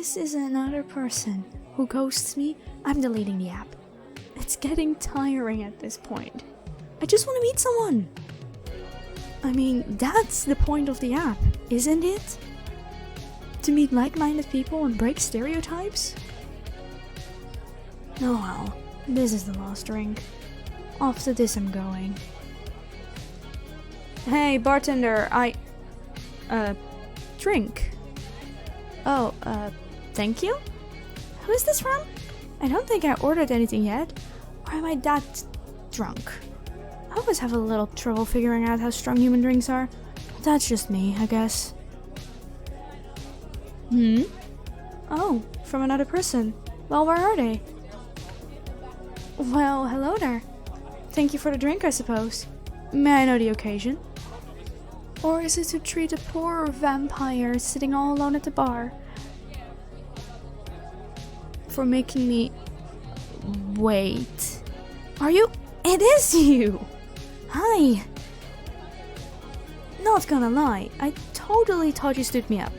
this is another person who ghosts me, I'm deleting the app. It's getting tiring at this point. I just want to meet someone. I mean, that's the point of the app, isn't it? To meet like-minded people and break stereotypes? Oh well, this is the last drink. After this I'm going. Hey, bartender, drink. Oh, thank you? Who is this from? I don't think I ordered anything yet. Or am I that drunk? I always have a little trouble figuring out how strong human drinks are. That's just me, I guess. Oh, from another person. Well, where are they? Well, hello there. Thank you for the drink, I suppose. May I know the occasion? Or is it to treat a poor vampire sitting all alone at the bar? For making me... Wait. Are you... It is you! Hi! Not gonna lie, I totally thought you stood me up.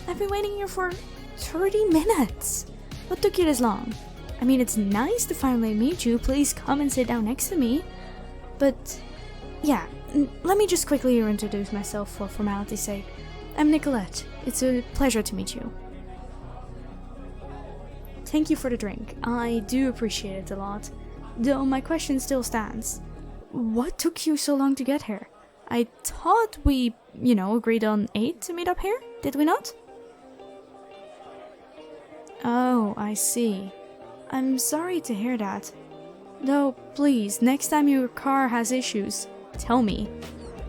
I've been waiting here for 30 minutes. What took you this long? I mean, it's nice to finally meet you. Please come and sit down next to me. But, yeah, let me just quickly introduce myself for formality's sake. I'm Nicolette. It's a pleasure to meet you. Thank you for the drink. I do appreciate it a lot. Though my question still stands. What took you so long to get here? I thought we, agreed on 8 to meet up here, did we not? Oh, I see. I'm sorry to hear that. Though, please, next time your car has issues, tell me.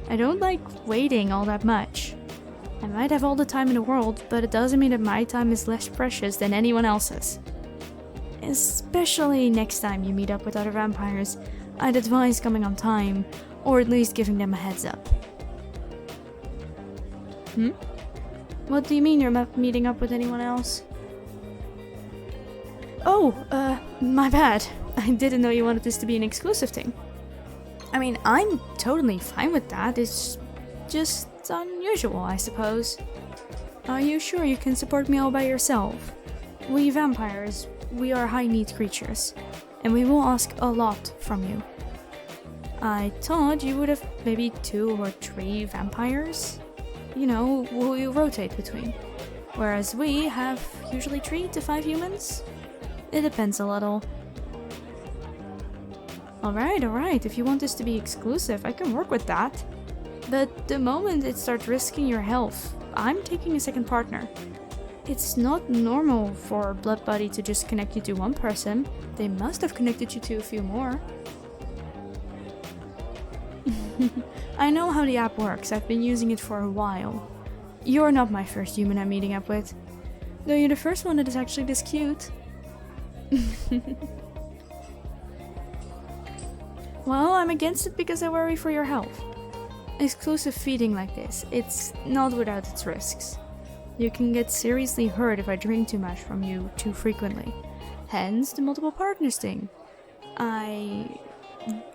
I don't like waiting all that much. I might have all the time in the world, but it doesn't mean that my time is less precious than anyone else's. Especially next time you meet up with other vampires, I'd advise coming on time, or at least giving them a heads up. What do you mean you're not meeting up with anyone else? Oh, my bad. I didn't know you wanted this to be an exclusive thing. I mean, I'm totally fine with that. It's just unusual, I suppose. Are you sure you can support me all by yourself? We vampires, we are high-need creatures, and we will ask a lot from you. I thought you would have maybe 2 or 3 vampires, who you rotate between. Whereas we have usually 3 to 5 humans. It depends a little. Alright, if you want this to be exclusive, I can work with that. But the moment it starts risking your health, I'm taking a second partner. It's not normal for Blood Buddy to just connect you to one person. They must have connected you to a few more. I know how the app works, I've been using it for a while. You're not my first human I'm meeting up with. Though you're the first one that is actually this cute. Well, I'm against it because I worry for your health. Exclusive feeding like this, it's not without its risks. You can get seriously hurt if I drink too much from you too frequently. Hence the multiple partners thing. I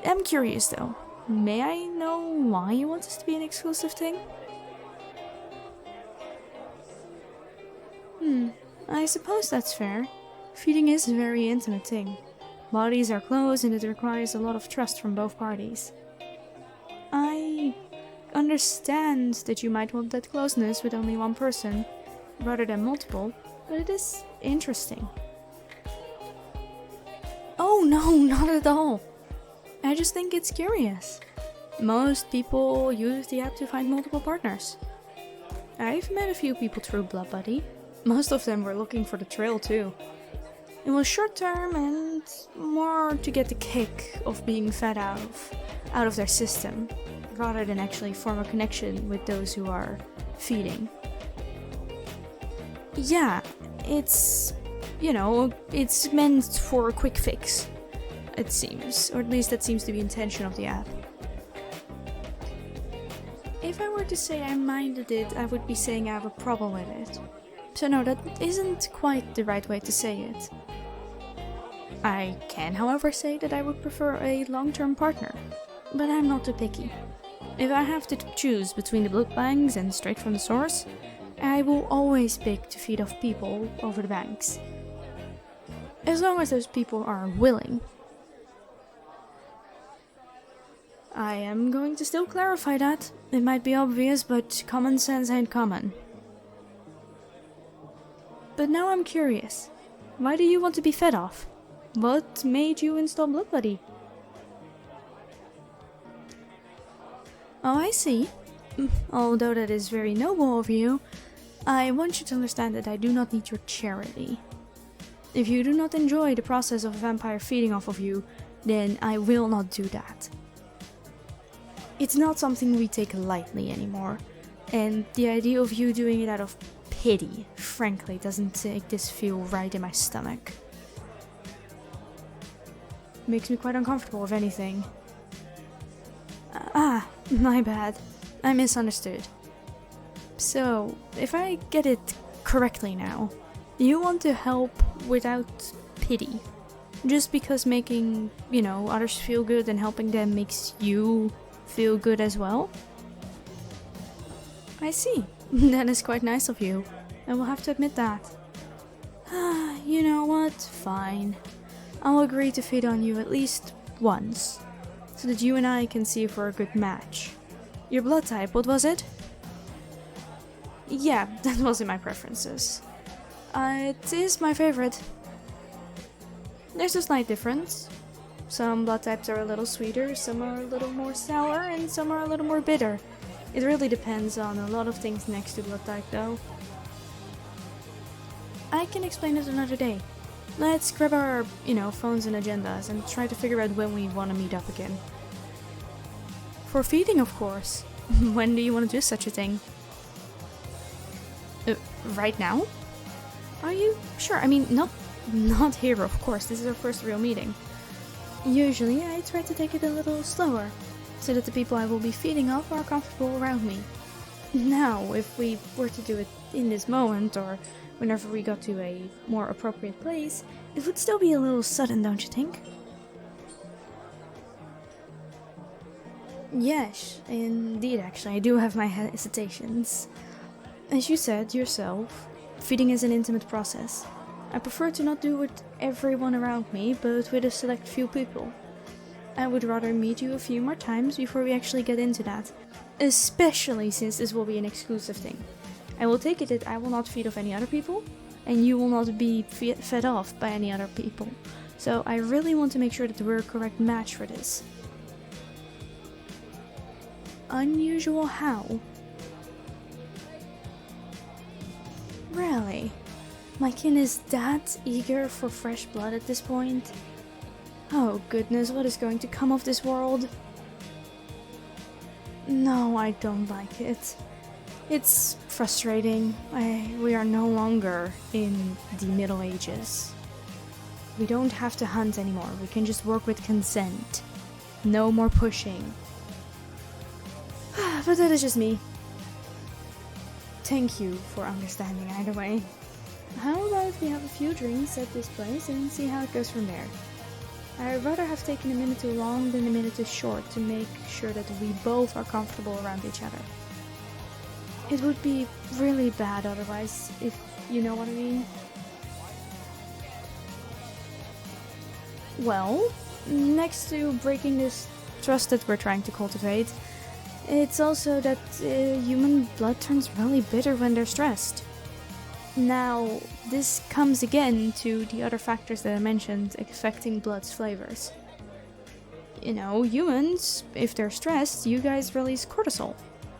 am curious though. May I know why you want this to be an exclusive thing? I suppose that's fair. Feeding is a very intimate thing. Bodies are close and it requires a lot of trust from both parties. I understand that you might want that closeness with only one person, rather than multiple, but it is interesting. Oh no, not at all! I just think it's curious. Most people use the app to find multiple partners. I've met a few people through Blood Buddy. Most of them were looking for the trail too. It was short term and more to get the kick of being fed out of their system, rather than actually form a connection with those who are feeding. Yeah, it's meant for a quick fix, it seems, or at least that seems to be the intention of the app. If I were to say I minded it, I would be saying I have a problem with it. So no, that isn't quite the right way to say it. I can, however, say that I would prefer a long-term partner, but I'm not too picky. If I have to choose between the blood bangs and straight from the source, I will always pick to feed off people over the banks. As long as those people are willing. I am going to still clarify that. It might be obvious, but common sense ain't common. But now I'm curious. Why do you want to be fed off? What made you install Bloodbuddy? Oh, I see. Although that is very noble of you, I want you to understand that I do not need your charity. If you do not enjoy the process of a vampire feeding off of you, then I will not do that. It's not something we take lightly anymore, and the idea of you doing it out of pity, frankly, doesn't make this feel right in my stomach. Makes me quite uncomfortable, if anything. My bad. I misunderstood. So, if I get it correctly now, you want to help without pity. Just because making, others feel good and helping them makes you feel good as well? I see. That is quite nice of you. I will have to admit that. You know what? Fine. I'll agree to feed on you at least once, so that you and I can see if we're a good match. Your blood type, what was it? Yeah, that was in my preferences. It is my favorite. There's a slight difference. Some blood types are a little sweeter, some are a little more sour, and some are a little more bitter. It really depends on a lot of things next to blood type though. I can explain it another day. Let's grab our, phones and agendas and try to figure out when we want to meet up again. For feeding, of course. When do you want to do such a thing? Right now? Are you sure? I mean, not here, of course. This is our first real meeting. Usually, I try to take it a little slower, so that the people I will be feeding off are comfortable around me. Now, if we were to do it in this moment, or whenever we got to a more appropriate place, it would still be a little sudden, don't you think? Yes, indeed, actually, I do have my hesitations. As you said yourself, feeding is an intimate process. I prefer to not do it with everyone around me, but with a select few people. I would rather meet you a few more times before we actually get into that, especially since this will be an exclusive thing. I will take it that I will not feed off any other people, and you will not be fed off by any other people. So I really want to make sure that we're a correct match for this. Unusual how? Really? My kin is that eager for fresh blood at this point? Oh goodness, what is going to come of this world? No, I don't like it. It's frustrating. We are no longer in the Middle Ages. We don't have to hunt anymore, we can just work with consent. No more pushing. But that is just me. Thank you for understanding either way. How about if we have a few drinks at this place and see how it goes from there? I'd rather have taken a minute too long than a minute too short to make sure that we both are comfortable around each other. It would be really bad otherwise, if you know what I mean. Well, next to breaking this trust that we're trying to cultivate, it's also that human blood turns really bitter when they're stressed. Now, this comes again to the other factors that I mentioned affecting blood's flavors. Humans, if they're stressed, you guys release cortisol,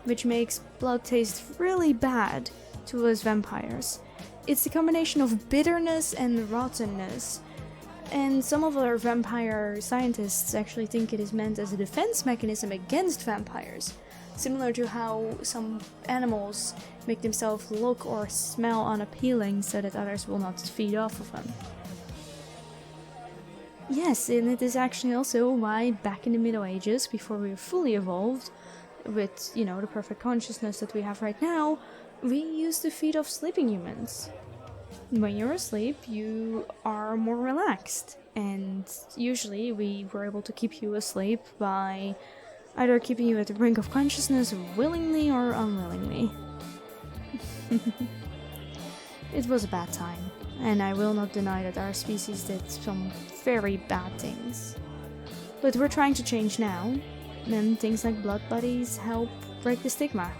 which makes blood taste really bad to us vampires. It's the combination of bitterness and rottenness, and some of our vampire scientists actually think it is meant as a defense mechanism against vampires, similar to how some animals make themselves look or smell unappealing so that others will not feed off of them. Yes, and it is actually also why back in the Middle Ages, before we were fully evolved, with, the perfect consciousness that we have right now, we used to feed off sleeping humans. When you're asleep, you are more relaxed, and usually we were able to keep you asleep by either keeping you at the brink of consciousness willingly or unwillingly. It was a bad time, and I will not deny that our species did some very bad things. But we're trying to change now, and things like bloodbuddies help break the stigma.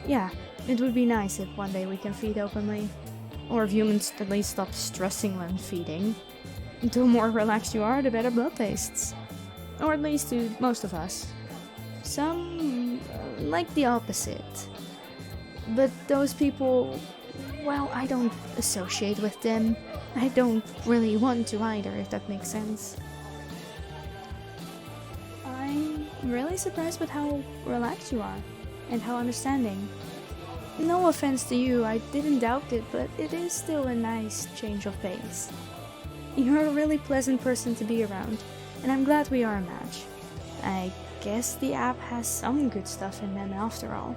Yeah, it would be nice if one day we can feed openly. Or if humans at least stop stressing when feeding. The more relaxed you are, the better blood tastes. Or at least to most of us. Some like the opposite. But those people, well, I don't associate with them. I don't really want to either, if that makes sense. I'm really surprised with how relaxed you are, and how understanding. No offense to you, I didn't doubt it, but it is still a nice change of pace. You're a really pleasant person to be around, and I'm glad we are a match. I guess the app has some good stuff in them after all.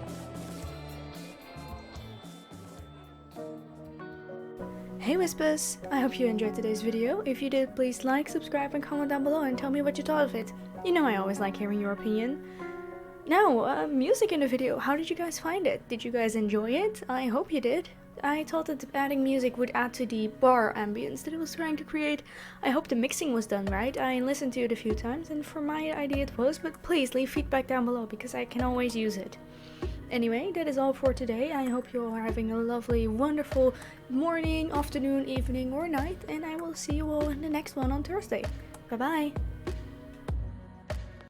Hey Whispers! I hope you enjoyed today's video. If you did, please like, subscribe and comment down below and tell me what you thought of it. You know I always like hearing your opinion. Now, music in the video, how did you guys find it? Did you guys enjoy it? I hope you did. I thought that adding music would add to the bar ambience that it was trying to create. I hope the mixing was done right. I listened to it a few times and for my idea it was, but please leave feedback down below because I can always use it. Anyway, that is all for today. I hope you all are having a lovely, wonderful morning, afternoon, evening or night, and I will see you all in the next one on Thursday. Bye bye!